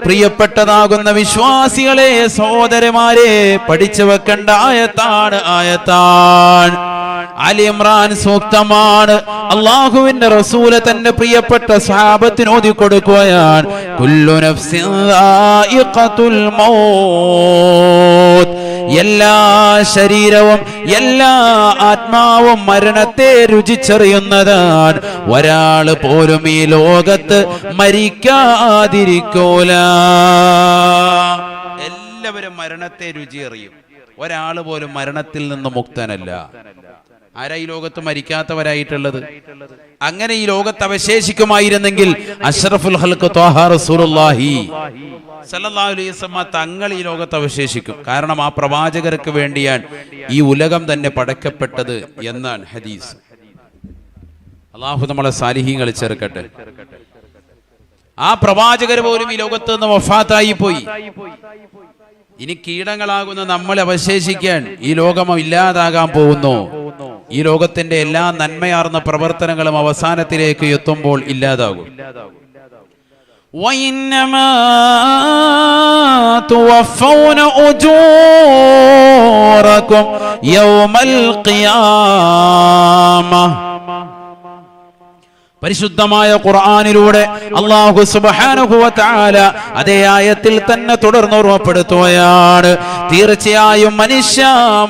പ്രിയപ്പെട്ടതാകുന്ന വിശ്വാസികളെ, സഹോദരന്മാരെ, പഠിച്ചു വെക്കേണ്ട ആയത്താണ് അലി ഇമ്രാൻ സൂക്തമാണ്. അല്ലാഹുവിന്റെ റസൂല് തന്റെ പ്രിയപ്പെട്ട സ്വഹാബത്തിന് ഓതി കൊടുക്കുകയാണ്, കുല്ലു നഫ്സിൻ ദായിഖത്തുൽ മൗത്ത്. എല്ലാ ശരീരവും എല്ലാ ആത്മാവും മരണത്തെ രുചിച്ചറിയുന്നതാണ്. ഒരാള് പോലും ഈ ലോകത്ത് മരിക്കാതിരിക്കൂല. എല്ലാവരും മരണത്തെ രുചി അറിയും, ഒരാള് പോലും മരണത്തിൽ നിന്ന് മുക്തനല്ല. ആരാ ഈ ലോകത്ത് മരിക്കാത്തവരായിട്ടുള്ളത്? അങ്ങനെ ഈ ലോകത്ത് അവശേഷിക്കുമായിരുന്നെങ്കിൽ അഷ്റഫുൽ ഖൽഖ് ത്വാഹ റസൂലുള്ളാഹി സല്ലല്ലാഹു അലൈഹി വസല്ലം തങ്ങൾ ഈ ലോകത്ത് അവശേഷിക്കും. കാരണം ആ പ്രവാചകർക്ക് വേണ്ടിയാണ് ഈ ഉലകം തന്നെ പടക്കപ്പെട്ടത് എന്നാണ് ഹദീസ്. അല്ലാഹു നമ്മളെ സാലിഹീങ്ങളിൽ ചേർക്കട്ടെ. ആ പ്രവാചകർ പോലും ഈ ലോകത്ത് നിന്ന് വഫാത്തായി പോയി. ഇനി കീടങ്ങളാകുന്ന നമ്മൾ അവശേഷിക്കാൻ ഈ ലോകം ഇല്ലാതാകാൻ പോകുന്നു. ഈ ലോകത്തിന്റെ എല്ലാ നന്മയാർന്ന പ്രവർത്തനങ്ങളും അവസാനത്തിലേക്ക് എത്തുമ്പോൾ ഇല്ലാതാകും. وَإِنَّمَا تُوَفَّوْنَ أُجُورَكُمْ يَوْمَ الْقِيَامَةِ. പരിശുദ്ധമായ ഖുർആനിലൂടെ അല്ലാഹു സുബ്ഹാനഹു വ തആല അതേ ആയത്തിൽ തന്നെ തുടർന്ന് ഓർമ്മപ്പെടുത്തുകയാണ്, തീർച്ചയായും മനുഷ്യ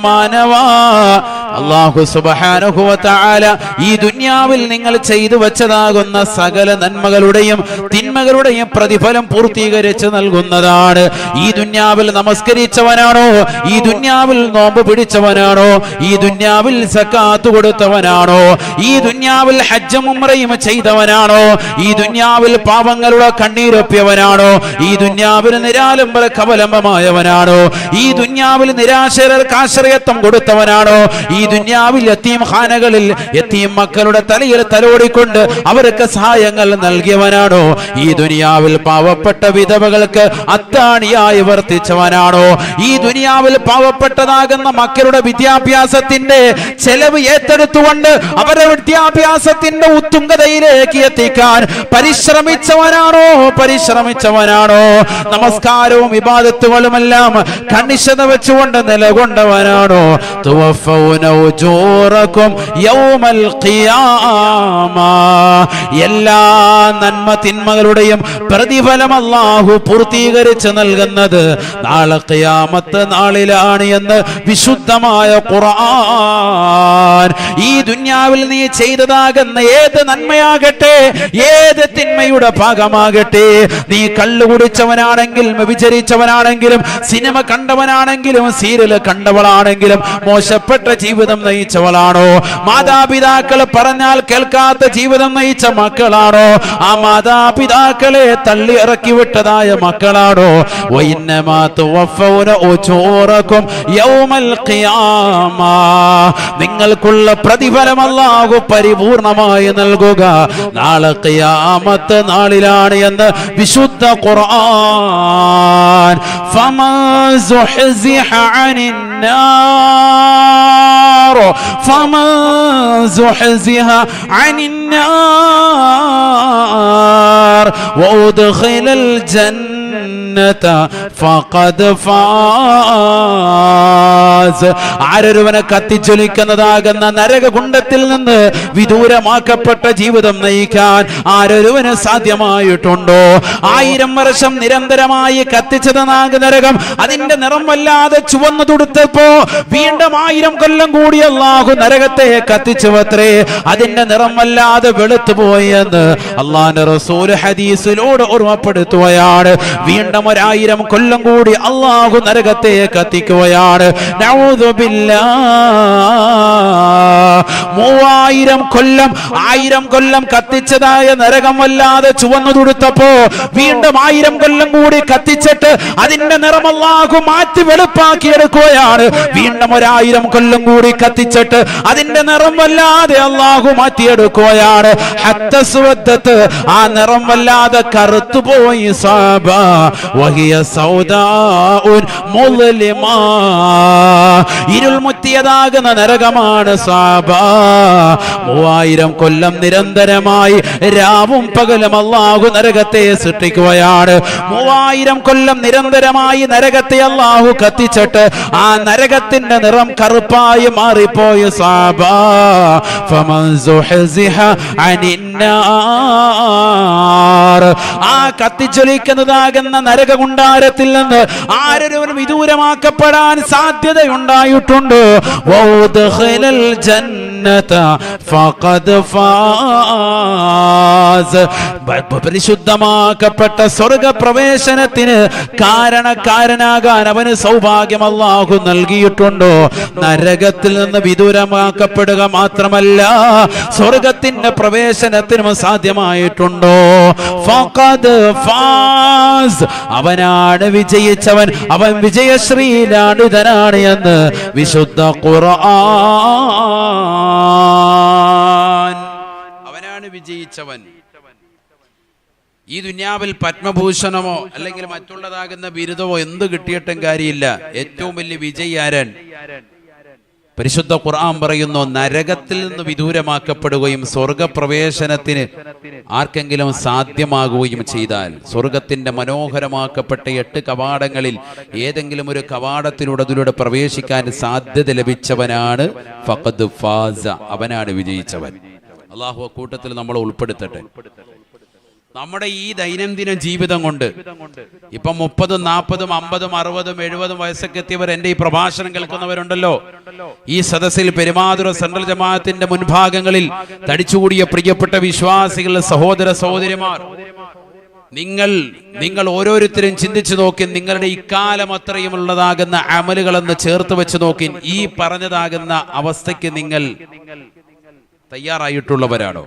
മാനവ, അല്ലാഹു സുബ്ഹാനഹു വ തആല ഈ ദുനിയാവിൽ നിങ്ങൾ ചെയ്തു വെച്ചതാകുന്ന സകല നന്മകളുടെയും തിന്മകളുടെയും പ്രതിഫലം പൂർത്തീകരിച്ച് നൽകുന്നതാണ്. ഈ ദുനിയാവിൽ നമസ്കരിച്ചവനാണോ, ഈ ദുനിയാവിൽ നോമ്പ് പിടിച്ചവനാണോ, ഈ ദുനിയാവിൽ സക്കാത്ത് കൊടുത്തവനാണോ, ഈ ദുനിയാവിൽ ഹജ്ജും ഉംറയും ചെയ്തവനാണോ, ഈ ദുനിയാവിൽ പാവങ്ങളുടെ കണ്ണീരൊപ്പിയവനാണോ, ഈ ദുനിയാവിൽ നിരാലംബര കവലംബമായവനാണോ, ഈ ദുനിയാവിൽ നിരാശർക്ക് ആശ്രയത്വം കൊടുത്തവനാണോ, ഈ ദുനിയാവിൽ യതീം ഖാനകളിൽ യതീം മക്കളുടെ തലയിൽ തലോടിക്കൊണ്ട് അവർക്ക് സഹായങ്ങൾ നൽകിയവനാണോ, ഈ ദുനിയാവിൽ പാവപ്പെട്ട വിധവകൾക്ക് അത്താണിയായി വർത്തിച്ചവനാണോ, ഈ ദുനിയാവിൽ പാവപ്പെട്ടതാകുന്ന മക്കളുടെ വിദ്യാഭ്യാസത്തിന്റെ ചെലവ് ഏറ്റെടുത്തുകൊണ്ട് അവരുടെ വിദ്യാഭ്യാസത്തിന്റെ ഉത്തുംഗതയിലേക്ക് എത്തിക്കാൻ പരിശ്രമിച്ചവനാണോ, നമസ്കാരവും ഇബാദത്തുകളുമെല്ലാം കണിശത വെച്ചുകൊണ്ട് നിലകൊണ്ടവനാണോ, തുവഫൗന ഉജൂറകും യൗമൽ ഖിയാമ. എല്ലാ നന്മ തിന്മകളുടെയും പ്രതിഫലം അല്ലാഹു പൂർത്തീകരിച്ച് നൽകുന്നത് നാളെ ഖിയാമത്ത് നാളിലാണ് എന്ന് വിശുദ്ധമായ ഖുർആൻ. ഈ ദുനിയാവിൽ നീ ചെയ്തതാകുന്ന ഏത് നന്മയാകട്ടെ, ഏത് തിന്മയുടെ ഭാഗമാകട്ടെ, നീ കള്ളു കുടിച്ചവനാണെങ്കിലും വ്യഭിചരിച്ചവനാണെങ്കിലും സിനിമ കണ്ടവനാണെങ്കിലും സീരിയൽ കണ്ടവളാണെങ്കിലും മോശപ്പെട്ട ജീവിതം നയിച്ചവളാണോ, മാതാപിതാക്കൾ പറഞ്ഞാൽ കേൾക്കാത്ത ജീവിതം നയിച്ച മക്കളാണോ, ആ മാതാപിതാക്കളെ തള്ളി ഇറക്കി വിട്ടതായ മക്കളാണോ, വഇന്നമാ തുവഫൗന ഉജൂറകും യൗമൽ ഖിയാമ. നിങ്ങൾക്കുള്ള പ്രതിഫലം അല്ലാഹു പരിപൂർണമായി നൽകുക നാളെ ഖിയാമത്ത് നാളിലാണ് എന്ന് വിശുദ്ധ ഖുർആൻ. ഫമൻ സുഹ്സിഹ അനിന്നാർ വഉദ്ഖിലൽ ജന്നത ഫഖദ് ഫാസ്. ആരൊരുവനെ കത്തിച്ചൊലിക്കുന്നതാകുന്ന നരകകുണ്ഡത്തിൽ നിന്ന് വിദൂരമാക്കപ്പെട്ട ജീവിതം നയിക്കാൻ ആരൊരുവന് സാധ്യമായിട്ടുണ്ടോ? 1000 വർഷം നിരന്തരമായി കത്തിച്ചതാകുന്ന നരകം അതിന്റെ നിറം വല്ലാതെ ചുവന്നു തുടുത്തപ്പോ വീണ്ടും 1000 കൊല്ലം കൂടി അല്ലാഹു നരകത്തെ കത്തിച്ചുവത്രേ. അതിന്റെ നിറം വല്ലാതെ വെളുത്തുപോയി എന്ന് അല്ലാഹുവിന്റെ റസൂൽ ഹദീസിലൂടെ ഓർമ്മപ്പെടുത്തുകയാണ്. വീണ്ടും 1000 കൊല്ലം കൂടി അല്ലാഹു നരകത്തെ കത്തിക്കുകയാണ്. നഊദു ബില്ലാഹ്. 3000 കൊല്ലം 1000 കൊല്ലം കത്തിച്ചതായ നരകം വല്ലാതെ ചുവന്നു തുടുത്തപ്പോ വീണ്ടും 1000 കൊല്ലം കൂടി കത്തിച്ചിട്ട് അതിന്റെ നിറം അല്ലാഹു മാറ്റി വെളുപ്പാക്കിയെടുക്കുകയാണ്. വീണ്ടും 1000 കൊല്ലം കൂടി കത്തിച്ചിട്ട് അതിന്റെ നിറം വല്ലാതെ അല്ലാഹു മാറ്റിയെടുക്കുകയാണ്. ഹത്തസ്വദ്ദത്ത്, ആ നിറം വല്ലാതെ കറുത്തുപോയി. സാബ വഹിയ സൗദാഉൻ മുള്ളിമാ. ഇരുൾ എത്തിയതാകുന്ന നരകമാണ് സാബ. 3000 കൊല്ലം നിരന്തരമായി രാവും പകലും അല്ലാഹു നരകത്തെ സൃഷ്ടിക്കുകയാണ്. 3000 കൊല്ലം നിരന്തരമായി നരകത്തെ അല്ലാഹു കത്തിച്ചിട്ട് ആ നരകത്തിന്റെ നിറം കറുപ്പായി മാറിപ്പോയ സാബ. ഫമൻ സുഹ്സിഹ അനിന്നാർ, ആ കത്തിച്ചൊലിക്കുന്നതാകുന്ന നരകകുണ്ടാരത്തിൽ നിന്ന് ആരൊരുവനും വിദൂരമാക്കപ്പെടാൻ സാധ്യതയുണ്ടായിട്ടുണ്ട്. വൗദ്ഖിലൽ ജന്നത ഫഖദ് ഫാസ്, പരിശുദ്ധമാക്കപ്പെട്ട സ്വർഗപ്രവേശനത്തിന് കാരണക്കാരനാകാൻ അവന് സൗഭാഗ്യം അല്ലാഹു നൽകിയിട്ടുണ്ടോ? നരകത്തിൽ നിന്ന് വിദൂരമാക്കപ്പെടുക മാത്രമല്ല, സ്വർഗത്തിന്റെ പ്രവേശനത്തിനും സാധ്യമായിട്ടുണ്ടോ? ഫഖദ് ഫാസ്, അവനാണ് വിജയിച്ചവൻ, അവൻ വിജയശ്രീലാളിതനാണ് എന്ന് വിശുദ്ധ ഖുർആൻ. അവനാണ് വിജയിച്ചവൻ. ഈ ദുനിയാവിൽ പത്മഭൂഷണമോ അല്ലെങ്കിൽ മറ്റുള്ളതാകുന്ന ബിരുദമോ എന്ത് കിട്ടിയിട്ടും കാര്യമില്ല. ഏറ്റവും വലിയ വിജയി ആരൻ? പരിശുദ്ധ ഖുർആൻ പറയുന്നു, നരകത്തിൽ നിന്ന് വിദൂരമാക്കപ്പെടുകയും സ്വർഗപ്രവേശനത്തിന് ആർക്കെങ്കിലും സാധ്യമാകുകയും ചെയ്താൽ, സ്വർഗത്തിന്റെ മനോഹരമാക്കപ്പെട്ട 8 കവാടങ്ങളിൽ ഏതെങ്കിലും ഒരു കവാടത്തിലൂടെ പ്രവേശിക്കാൻ സാധ്യത ലഭിച്ചവനാണ് ഫഖദ് ഫാസ, അവനാണ് വിജയിച്ചവൻ. അല്ലാഹു കൂട്ടത്തിൽ നമ്മളെ ഉൾപ്പെടുത്തട്ടെ. നമ്മുടെ ഈ ദൈനംദിന ജീവിതം കൊണ്ട് ഇപ്പം 30, 40, 50, 60, 70 വയസ്സൊക്കെ എത്തിയവർ എന്റെ ഈ പ്രഭാഷണം കേൾക്കുന്നവരുണ്ടല്ലോ. ഈ സദസ്സിൽ പെരുമാതുറ സെൻട്രൽ ജമാഅത്തിന്റെ മുൻഭാഗങ്ങളിൽ തടിച്ചുകൂടിയ പ്രിയപ്പെട്ട വിശ്വാസികൾ, സഹോദര സഹോദരിമാർ, നിങ്ങൾ ഓരോരുത്തരും ചിന്തിച്ചു നോക്കി, നിങ്ങളുടെ ഇക്കാലം അത്രയും ഉള്ളതാകുന്ന അമലുകളെന്ന് ചേർത്ത് വെച്ച് നോക്കി, ഈ പറഞ്ഞതാകുന്ന അവസ്ഥയ്ക്ക് നിങ്ങൾ തയ്യാറായിട്ടുള്ളവരാണോ?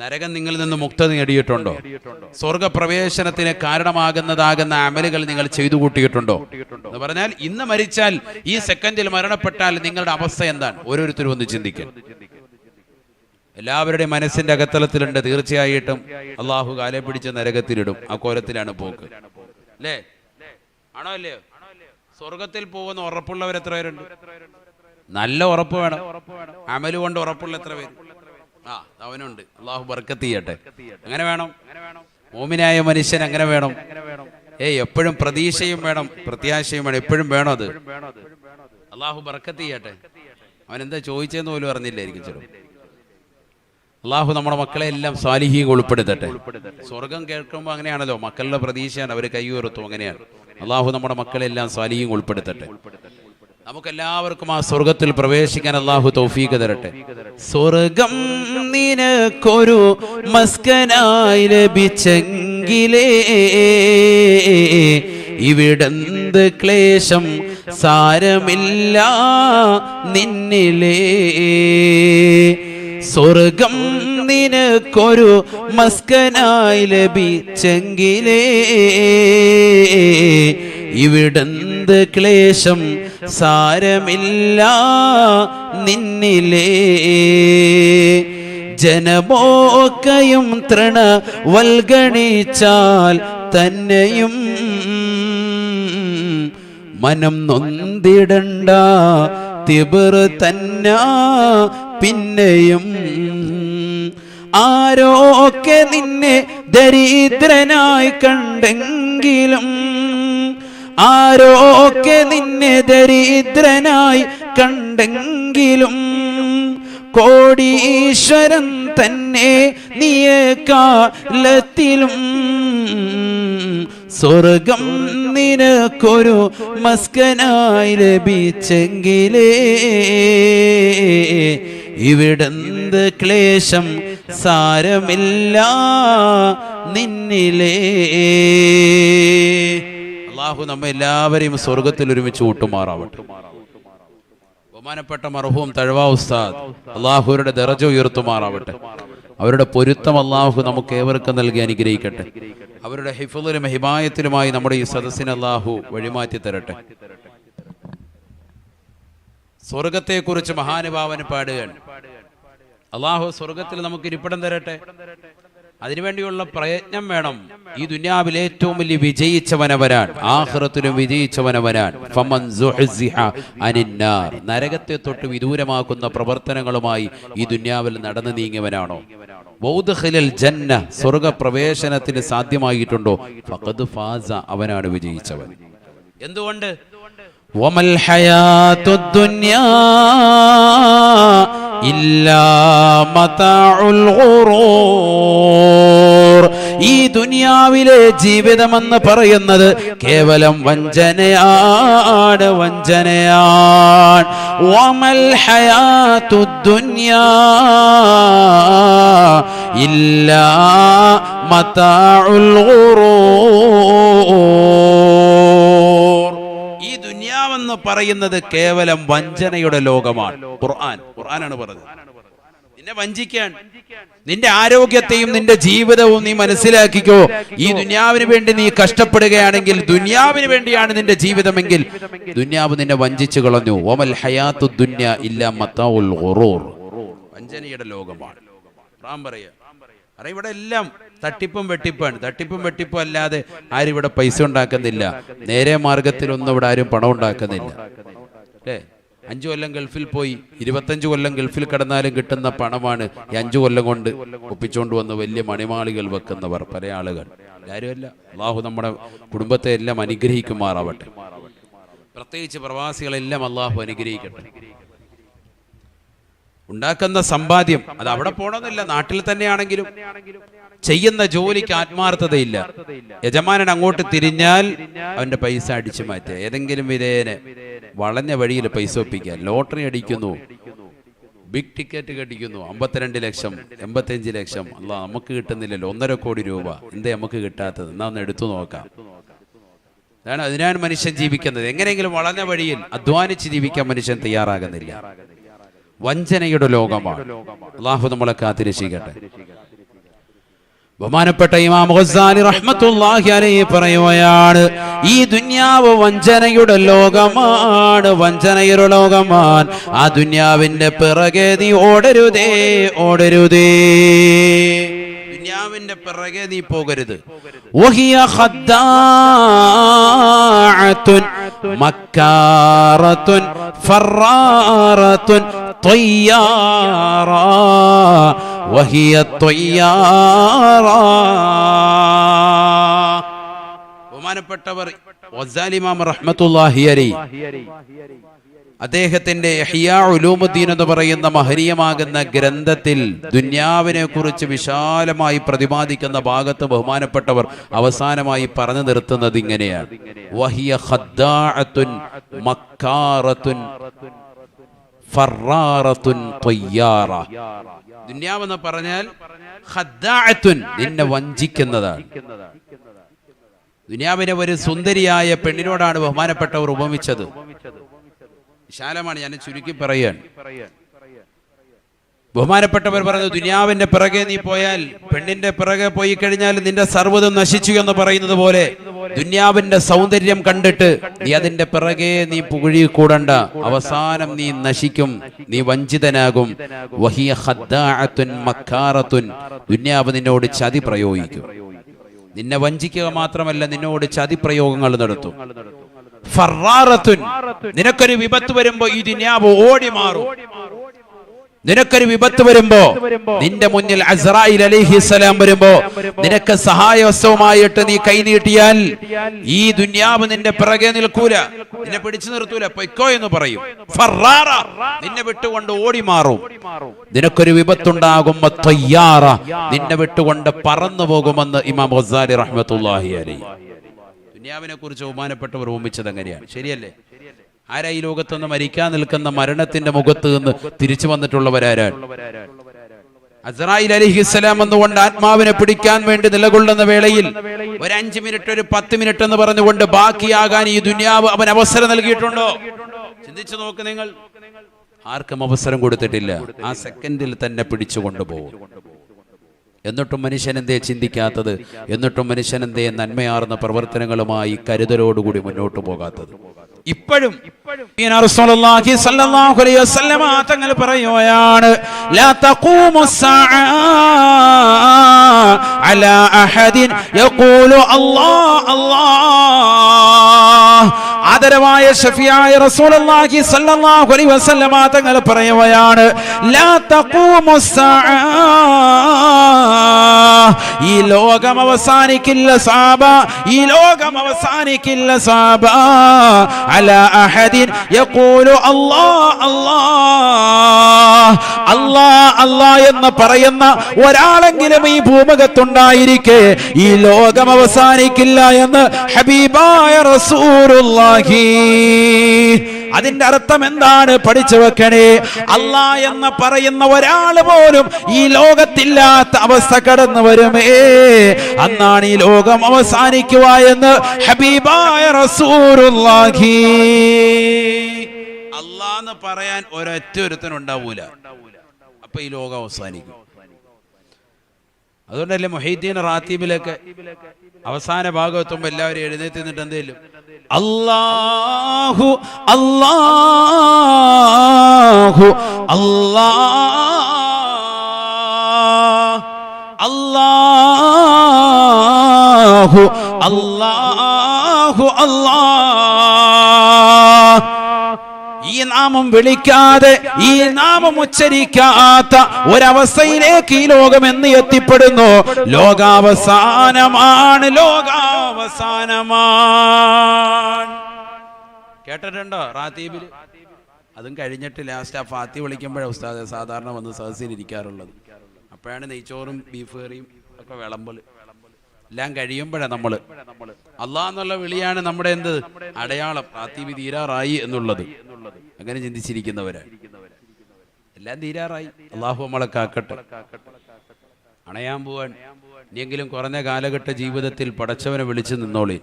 നരകം നിങ്ങളിൽ നിന്ന് മുക്ത നേടിയിട്ടുണ്ടോ? സ്വർഗപ്രവേശനത്തിന് കാരണമാകുന്നതാകുന്ന അമലുകൾ നിങ്ങൾ ചെയ്തു കൂട്ടിയിട്ടുണ്ടോ? എന്ന് പറഞ്ഞാൽ ഇന്ന് മരിച്ചാൽ, ഈ സെക്കൻഡിൽ മരണപ്പെട്ടാൽ നിങ്ങളുടെ അവസ്ഥ എന്താണ്? ഓരോരുത്തരും ഒന്ന് ചിന്തിക്കാൻ. എല്ലാവരുടെയും മനസ്സിന്റെ അകത്തലത്തിലുണ്ട്, തീർച്ചയായിട്ടും അള്ളാഹു കാലെ പിടിച്ച് നരകത്തിലിടും. ആ കോലത്തിലാണ് പോക്ക്, അല്ലേ? ആണോ അല്ലയോ? സ്വർഗത്തിൽ പോകുന്ന ഉറപ്പുള്ളവർ എത്ര പേരുണ്ട്? നല്ല ഉറപ്പ് വേണം. അമല് കൊണ്ട് ഉറപ്പുള്ള എത്ര പേര്? അവനുണ്ട്. അള്ളാഹു ബർക്കത്ത് ചെയ്യട്ടെ. അങ്ങനെ വേണം മോമിനായ മനുഷ്യൻ, അങ്ങനെ വേണം. എപ്പോഴും പ്രതീക്ഷയും വേണം, പ്രത്യാശയും വേണം, എപ്പോഴും വേണം. അത് അള്ളാഹു ബർക്കത്ത് ചെയ്യട്ടെ. അവനെന്താ ചോദിച്ചതെന്ന് പോലും അറിഞ്ഞില്ലായിരിക്കും ചിലപ്പോൾ. അള്ളാഹു നമ്മുടെ മക്കളെ എല്ലാം സാലിഹീങ്ങൾ ഉൾപ്പെടുത്തട്ടെ. സ്വർഗം കേൾക്കുമ്പോൾ അങ്ങനെയാണല്ലോ, മക്കളുടെ പ്രതീക്ഷയാണ്, അവർ കൈ ഉയർത്തും, അങ്ങനെയാണ്. അള്ളാഹു നമ്മുടെ മക്കളെല്ലാം സാലിഹീങ്ങൾ ഉൾപ്പെടുത്തട്ടെ. നമുക്കെല്ലാവർക്കും ആ സ്വർഗത്തിൽ പ്രവേശിക്കാൻ അല്ലാഹു തൗഫീഖ് തരട്ടെ. സ്വർഗം നിനക്കൊരു മസ്കനായി ലഭിച്ചെങ്കിലേ ഇവിടെന്ത് ക്ലേശം സാരമില്ല നിന്നിലേ. സ്വർഗം നിനക്കൊരു മസ്കനായി ലഭിച്ചെങ്കിലേ ഇവിടെന്ത് ക്ലേശം സാരമില്ല നിന്നിലേ. ജനമോക്കയും തൃണ വൽഗണിച്ചാൽ തന്നെയും മനം നൊന്തിടണ്ട തിബർ തന്ന പിന്നെയും. ആരോക്കെ നിന്നെ ദരിദ്രനായി കണ്ടെങ്കിലും, ആരോക്കെ നിന്നെ ദരിദ്രനായി കണ്ടെങ്കിലും കോടീശ്വരൻ തന്നെ നീയേക്കാലത്തിലും. സ്വർഗം നിനക്കൊരു മസ്കനായി ലഭിച്ചെങ്കിലേ ഇവിടെന്ത് ക്ലേശം സാരമില്ല നിന്നിലേ. അല്ലാഹു നമ്മെ എല്ലാവരെയും സ്വർഗത്തിൽ ഒരുമിച്ച് കൂട്ടുമാറാവട്ടെ. ബഹുമാനപ്പെട്ട മർഹൂം തഴവാ ഉസ്താദ്, അള്ളാഹുരുടെ ദറജ ഉയർത്തുമാറാവട്ടെ. അവരുടെ പൊരുത്തം അള്ളാഹു നമുക്ക് ഏവർക്കും നൽകി അനുഗ്രഹിക്കട്ടെ. അവരുടെ ഹിഫ്ളിലും ഹിമായത്തിലുമായി നമ്മുടെ ഈ സദസ്സിനെ അള്ളാഹു വഴിമാറ്റി തരട്ടെ. സ്വർഗത്തെക്കുറിച്ച് മഹാനുഭാവന് പാടുകയാണ്. അള്ളാഹു സ്വർഗത്തിൽ നമുക്ക് ഇരിപ്പിടം തരട്ടെ. അതിനുവേണ്ടിയുള്ള പ്രയത്നം വേണം. ഈ ദുനിയാവിൽ ഏറ്റവും വലിയ വിജയിച്ചവനവരാൻ, ആഖിറത്തിലും വിജയിച്ചവനവരാൻ. ഫമൻ സുഹ്സിഹ അനിന്നാർ, നരകത്തെ തൊട്ട് വിദൂരമാക്കുന്ന പ്രവർത്തനങ്ങളുമായി ഈ ദുനിയാവിൽ നടന്നു നീങ്ങിയവനാണോ? വൗദ്ഖിലൽ ജന്ന, സ്വർഗപ്രവേശനത്തിന് സാധ്യമായിട്ടുണ്ടോ? ഫഖദ് ഫാസ, അവനാണ് വിജയിച്ചവൻ. എന്തുകൊണ്ട്? വമൽ ഹയാത്തുദ് ദുനിയാ ഇല്ലാ മതാഉൽ ഗുറൂർ, ഈ ദുനിയാവിലെ ജീവിതമെന്ന് പറയുന്നത് കേവലം വഞ്ചനയാണ്, വഞ്ചനയാണ്. വമൽ ഹയാത്തുദ് ദുനിയാ ഇല്ലാ മതാഉൽ ഗുറൂർ, ഈ ദുനിയാവെന്ന് പറയുന്നത് കേവലം വഞ്ചനയുടെ ലോകമാണ്. ഖുർആനാണ് പറഞ്ഞത്. നിന്നെ വഞ്ചിക്കാൻ, നിന്റെ ആരോഗ്യത്തെയും നിന്റെ ജീവിതവും നീ മനസ്സിലാക്കിക്കോ. ഈ ദുനിയാവിന് വേണ്ടി നീ കഷ്ടപ്പെടുകയാണെങ്കിൽ, ദുനിയാവിന് വേണ്ടിയാണ് നിന്റെ ജീവിതമെങ്കിൽ, ദുനിയാവ് നിന്നെ വഞ്ചിച്ചു കളഞ്ഞു. വമൽ ഹയാത്തുദ് ദുനിയാ ഇല്ലാ മതാഉൽ ഗുറൂർ, വഞ്ചനയുടെ ലോകമാണ്. ഖുർആൻ പറയാ, ഇവിടെ എല്ലാം തട്ടിപ്പും വെട്ടിപ്പാണ്. തട്ടിപ്പും വെട്ടിപ്പും അല്ലാതെ ആരും ഇവിടെ പൈസ ഉണ്ടാക്കുന്നില്ല. നേരെ മാർഗത്തിലൊന്നും ഇവിടെ ആരും പണം ഉണ്ടാക്കുന്നില്ല. അല്ലേ? 5 കൊല്ലം ഗൾഫിൽ പോയി 25 കൊല്ലം ഗൾഫിൽ കിടന്നാലും കിട്ടുന്ന പണമാണ് ഈ 5 കൊല്ലം കൊണ്ട് ഒപ്പിച്ചുകൊണ്ട് വന്ന് വലിയ മണിമാളികൾ വെക്കുന്നവർ പല ആളുകൾ. കാര്യമല്ല. അള്ളാഹു നമ്മുടെ കുടുംബത്തെ എല്ലാം അനുഗ്രഹിക്കുമാറാവട്ടെ. പ്രത്യേകിച്ച് പ്രവാസികളെല്ലാം അള്ളാഹു അനുഗ്രഹിക്കട്ടെ. ഉണ്ടാക്കുന്ന സമ്പാദ്യം അത് അവിടെ പോണമെന്നില്ല, നാട്ടിൽ തന്നെയാണെങ്കിലും ചെയ്യുന്ന ജോലിക്ക് ആത്മാർത്ഥതയില്ല. യജമാനൻ അങ്ങോട്ട് തിരിഞ്ഞാൽ അവന്റെ പൈസ അടിച്ചു മാറ്റുക, ഏതെങ്കിലും വിധേയനെ വളഞ്ഞ വഴിയിൽ പൈസ ഒപ്പിക്കുക. ലോട്ടറി അടിക്കുന്നു, ബിഗ് ടിക്കറ്റ് കടിക്കുന്നു, 52 ലക്ഷം 85 ലക്ഷം. അല്ല, നമുക്ക് കിട്ടുന്നില്ലല്ലോ, 1.5 കോടി രൂപ. എന്തേ നമുക്ക് കിട്ടാത്തത്? എന്നാ ഒന്ന് എടുത്തു നോക്കാം. അതിനാണ് മനുഷ്യൻ ജീവിക്കുന്നത്. എങ്ങനെയെങ്കിലും വളഞ്ഞ വഴിയിൽ അധ്വാനിച്ച് ജീവിക്കാൻ മനുഷ്യൻ തയ്യാറാകുന്നില്ല. വഞ്ചനയുടെ ലോകമാണ്. അല്ലാഹു നമ്മളെ കാത്തിരക്ഷിക്കട്ടെ. ബഹുമാനപ്പെട്ട ഇമാം ഗസ്സാലി റഹ്മത്തുള്ളാഹി അലൈഹി പറയുകയാണ്, ഈ ദുനിയാവ് വഞ്ചനയുടെ ലോകമാണ്, വഞ്ചനയുടെ ലോകമാണ്. ആ ദുനിയാവിന്റെ പിറകെ നീ ഓടരുതേ, ഓടരുതേ, ദുനിയാവിന്റെ പിറകെ നീ പോകരുത്. വഹിയ ഖദ്ദാഅത്തുൻ മക്കാറത്തുൻ ഫറാറത്തുൻ ത്വയ്യാറാ വഹിയ ത്വയ്യാറാ. ബഹുമാനപ്പെട്ടവർ ഗസ്സാലി ഇമാം റഹ്മത്തുള്ളാഹി അലൈഹി അദ്ദേഹത്തിന്റെ ഇഹ്യാ ഉലൂമുദ്ദീൻ എന്ന് പറയുന്ന മഹനീയമാകുന്ന ഗ്രന്ഥത്തിൽ ദുനിയാവിനെ കുറിച്ച് വിശാലമായി പ്രതിപാദിക്കുന്ന ഭാഗത്ത് ബഹുമാനപ്പെട്ടവർ അവസാനമായി പറഞ്ഞു നിർത്തുന്നത് ഇങ്ങനെയാണ്: വഹിയ ഖദ്ദാഅത്തുൻ മക്കാറത്തുൻ ഫറാറത്തുൻ ത്വയ്യാറ. ദുനിയാവെന്ന് പറഞ്ഞാൽ ഖദ്ദാഅത്തുൻ, നിന്നെ വഞ്ചിക്കുന്നതാണ്. ദുനിയാവിനെ ഒരു സുന്ദരിയായ പെണ്ണിനോടാണ് ബഹുമാനപ്പെട്ടവർ ഉപമിച്ചത്. വിശാലമാണ്, ഞാൻ ചുരുക്കി പറയാൻ. ബഹുമാനപ്പെട്ടവർ പറഞ്ഞു, ദുനിയാവിന്റെ പിറകെ നീ പോയാൽ, പെണ്ണിന്റെ പിറകെ പോയി കഴിഞ്ഞാൽ നിന്റെ സർവ്വതും നശിച്ചു എന്ന് പറയുന്നത് പോലെ ദുനിയാവിന്റെ സൗന്ദര്യം കണ്ടിട്ട് നീ അതിന്റെ പിറകെ നീ പുകഴിക്കൂടണ്ട. അവസാനം നീ നശിക്കും, നീ വഞ്ചിതനാകും. വഹിയ ഖദ്ദാഅത്തുൻ മക്കാറത്തുൻ, ദുനിയാവ് നിന്നോട് ചതി പ്രയോഗിക്കും. നിന്നെ വഞ്ചിക്കുക മാത്രമല്ല, നിന്നോട് ചതി പ്രയോഗങ്ങൾ നടത്തും. ഫറാറത്തുൻ, നിനക്കൊരു വിപത്ത് വരുമ്പോ ഈ ദുനിയാവ് ഓടി മാറും. നിനക്കൊരു വിപത്ത് വരുമ്പോ, നിന്റെ മുന്നിൽ അസ്രായിൽ അലൈഹിസ്സലാം വരുമ്പോ, നിനക്ക് സഹായവസ്തുവുമായിട്ട് നീ കൈനീട്ടിയാൽ ഈ ദുനിയാവ് നിന്റെ പിറകെ നിൽക്കൂല, നിന്നെ പിടിച്ചു നിർത്തൂല, പൊയ്ക്കോ എന്ന് പറയും. ഫറാറ, നിന്നെ വിട്ടുകൊണ്ട് ഓടി മാറും. നിനക്കൊരു വിപത്തുണ്ടാകുമ്പോ ത്വയ്യാറ, നിന്നെ വിട്ടുകൊണ്ട് പറന്നു പോകുമെന്ന് ഇമാം ഗസ്സാലി റഹ്മത്തുള്ളാഹി അലൈഹി ദുനിയാവിനെ കുറിച്ച് ബഹുമാനപ്പെട്ടവർ ഓർമ്മിച്ചത് എങ്ങനെയാണ്? ശരിയല്ലേ? ആരാ ഈ ലോകത്തുനിന്ന് മരിക്കാൻ നിൽക്കുന്ന മരണത്തിന്റെ മുഖത്ത് നിന്ന് തിരിച്ചു വന്നിട്ടുള്ളവരാരാണ്? അസ്രായിൽ അലൈഹിസ്സലാം എന്നുകൊണ്ട് ആത്മാവിനെ പിടിക്കാൻ വേണ്ടി നിലകൊള്ളുന്ന വേളയിൽ ഒരു 5 മിനിറ്റ്, ഒരു 10 മിനിറ്റ് എന്ന് പറഞ്ഞുകൊണ്ട് ബാക്കിയാകാൻ ഈ ദുനിയാവ് അവൻ അവസരം നൽകിയിട്ടുണ്ടോ? ചിന്തിച്ചു നോക്ക് നിങ്ങൾ. ആർക്കും അവസരം കൊടുത്തിട്ടില്ല. ആ സെക്കൻഡിൽ തന്നെ പിടിച്ചു കൊണ്ടുപോകും. എന്നിട്ടും മനുഷ്യൻ എന്തേ ചിന്തിക്കാത്തത്? എന്നിട്ടും മനുഷ്യൻ എന്തേ നന്മയാർന്ന പ്രവർത്തനങ്ങളുമായി കരുതലോടുകൂടി മുന്നോട്ട് പോകാത്തത്? ഇപ്പോഴും റസൂലുള്ളാഹി സ്വല്ലല്ലാഹു അലൈഹി വസല്ലമ തങ്ങൾ പറയുകയാണ് ലാ തഖൂമുസ്സാഅ അലാ അഹദിൻ യഖൂലു അല്ലാഹ് അല്ലാഹ്. ആദരവായ ശഫീആയ റസൂലുള്ളാഹി സ്വല്ലല്ലാഹു അലൈഹി വസല്ലമ തങ്ങൾ പറയുകയാണ് ലാ തഖൂമുസ്സാഅ, ഈ ലോകം അവസാനിക്കില്ല സഹാബ, ഈ ലോകം അവസാനിക്കില്ല സഹാബ, അലാ അഹദിൻ യഖൂലു അല്ലാഹ് അല്ലാഹ്, അല്ലാഹ് അല്ലാഹ് എന്ന് പറയുന്ന ഒരാളെങ്കിലും ഈ ഭൂമുഖത്തുണ്ടായിരിക്കെ ഈ ലോകം അവസാനിക്കില്ല എന്ന് ഹബീബായ റസൂലുള്ളാഹി. അതിന്റെ അർത്ഥം എന്താണ്? പഠിച്ചു വെക്കണേ. അല്ലാഹ് എന്ന് പറയുന്ന ഒരാൾ പോലും ഈ ലോകത്തില്ലാത്ത അവസ്ഥ കടന്നു വരുമേ, അന്നാണ് ഈ ലോകം അവസാനിക്കുക എന്ന് ഹബീബായ റസൂലുള്ളാഹി. അല്ലാഹ് എന്ന് പറയാൻ ഒരൊറ്റ ഒരുത്തനുണ്ടാവൂല, അപ്പൊ ഈ ലോകം അവസാനിക്കും. അതുകൊണ്ടല്ലേ മുഹീദ്ദീൻ റാത്തീബിലൊക്കെ അവസാന ഭാഗത്തുമ്പോ എല്ലാവരും എഴുന്നേറ്റ് നിന്നിട്ട് എന്തേലും അല്ലാഹു അല്ലാഹു അല്ലാഹു അല്ലാഹു അല്ലാഹ്. ഈ നാമം വിളിക്കാതെ, ഈ നാമം ഉച്ചരിക്കാത്ത ഒരവസ്ഥയിലേക്ക് ഈ ലോകം എന്ന് എത്തിപ്പെടുന്നു. ലോകാവസാനമാണ്, ലോകാവസാനമാണ്. കേട്ടിട്ടുണ്ടോ റാത്തീബിൽ? അതും കഴിഞ്ഞിട്ട് ലാസ്റ്റ് ആ ഫാത്തി വിളിക്കുമ്പോഴാണ് ഉസ്താദ് സാധാരണ വന്ന് സദസ്സിലിരിക്കാറുള്ളത്. അപ്പോഴാണ് നെയ്ച്ചോറും ബീഫ് കറിയും ഒക്കെ വിളമ്പല്. എല്ലാം കഴിയുമ്പോഴാണ് നമ്മള് അല്ലാഹ് എന്നുള്ള വിളിയാണ് നമ്മുടെ എന്ത് അടയാളം, റാത്തീബ് തീരാറായി എന്നുള്ളത്. അങ്ങനെ ചിന്തിച്ചിരിക്കുന്നവരാ. എല്ലാം തീരാറായി, അല്ലാഹു നമ്മളെ കാക്കട്ടെ. അണയാൻ പോവാൻ ഇനിയെങ്കിലും കുറഞ്ഞ കാലഘട്ട ജീവിതത്തിൽ പടച്ചവനെ വിളിച്ചു നിന്നോളി.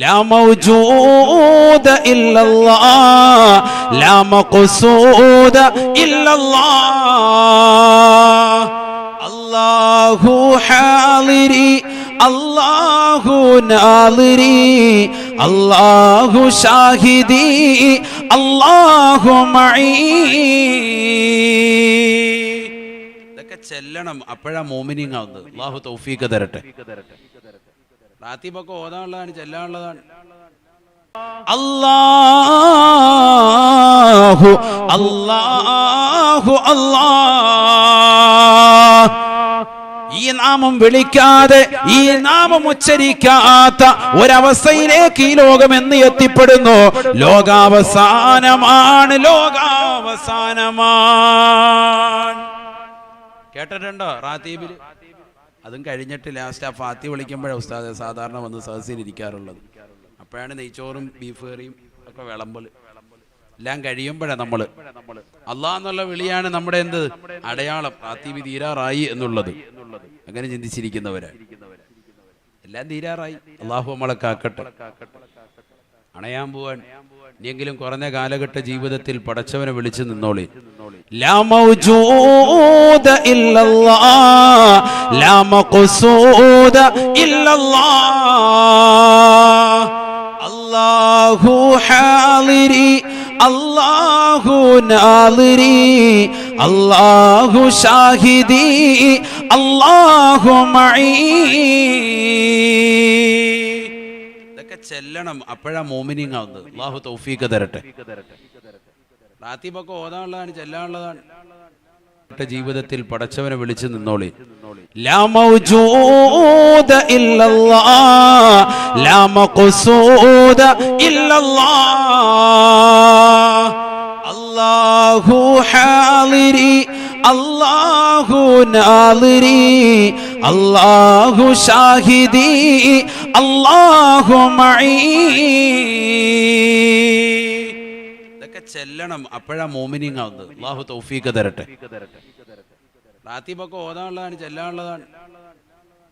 ലാ മൗജൂദ ഇല്ലല്ലാഹ്, ലാ മഖ്സൂദ ഇല്ലല്ലാഹ്, അല്ലാഹു ഹാളിരി അല്ലാഹു നാളിരി അല്ലാഹു ഷാഹിദി അല്ലാഹു മഈ. ഇതൊക്കെ ചെല്ലണം, അപ്പോഴാ മോമിനിങ് ആവുന്നത്. അല്ലാഹു തൗഫീഖ് തരട്ടെ. റാത്തീബൊക്കെ ഓതാനുള്ളതാണ്, ചെല്ലാനുള്ളതാണ്. അല്ലാഹു അല്ലാഹു അല്ലാഹ്. ഈ നാമം വിളിക്കാതെ, ഈ നാമം ഉച്ചരിക്കാത്ത ഒരവസ്ഥയിലേക്ക് ഈ ലോകം എന്ന് എത്തിപ്പെടുന്നു. ലോകാവസാനമാണ്, ലോകാവസാനമാണ്. കേട്ടിട്ടുണ്ടോ റാത്തീബിൽ? അതും കഴിഞ്ഞിട്ട് ലാസ്റ്റ് ആ ഫാത്തി വിളിക്കുമ്പോഴാണ് ഉസ്താദ് സാധാരണ വന്ന് സദസ്സിലിരിക്കാറുള്ളത്. അപ്പോഴാണ് നെയ്ച്ചോറും ബീഫ് കറിയും ഒക്കെ വിളമ്പല്. എല്ലാം കഴിയുമ്പോഴാണ് നമ്മള് അല്ലാഹ് എന്നുള്ള വിളിയാണ് നമ്മുടെ എന്ത് അടയാളം, റാത്തീബ് തീരാറായി എന്നുള്ളത്. അങ്ങനെ ചിന്തിച്ചിരിക്കുന്നവരാ. എല്ലാം തീരാറായി, അല്ലാഹു നമ്മളെ കാക്കട്ടെ. അണയാൻ പോവാൻ ഇനിയെങ്കിലും കുറഞ്ഞ കാലഘട്ട ജീവിതത്തിൽ പടച്ചവനെ വിളിച്ചു നിന്നോളി. ലാ മൗജൂദ ഇല്ലല്ലാഹ്, ലാ മഖ്സൂദ ഇല്ലല്ലാഹ്, അല്ലാഹു ഹാളിരി അല്ലാഹു നാളിരി അല്ലാഹു ഷാഹിദി അല്ലാഹു മഈ. ഇതൊക്കെ ചെല്ലണം, അപ്പോഴാ മോമിനിങ് ആവുന്നത്. അല്ലാഹു തൗഫീഖ് തരട്ടെ. റാത്തീബൊക്കെ ഓതാനുള്ളതാണ്, ചെല്ലാനുള്ളതാണ്. ജീവിതത്തിൽ പടച്ചവനെ വിളിച്ചു നിന്നോളി. ലാ മൗജൂദ ഇല്ലല്ലാഹ്, ലാ മഖ്സൂദ ഇല്ലല്ലാഹ്, അല്ലാഹു ഹാളിരി അല്ലാഹു നാളിരി അല്ലാഹു ഷാഹിദി അല്ലാഹു മഈ. ഇതൊക്കെ ചെല്ലണം, അപ്പോഴാ മോമിനിങ് ആവുന്നത്. അല്ലാഹു തൗഫീഖ് തരട്ടെ. റാത്തീബൊക്കെ ഓതാനുള്ളതാണ്, ചെല്ലാനുള്ളതാണ്.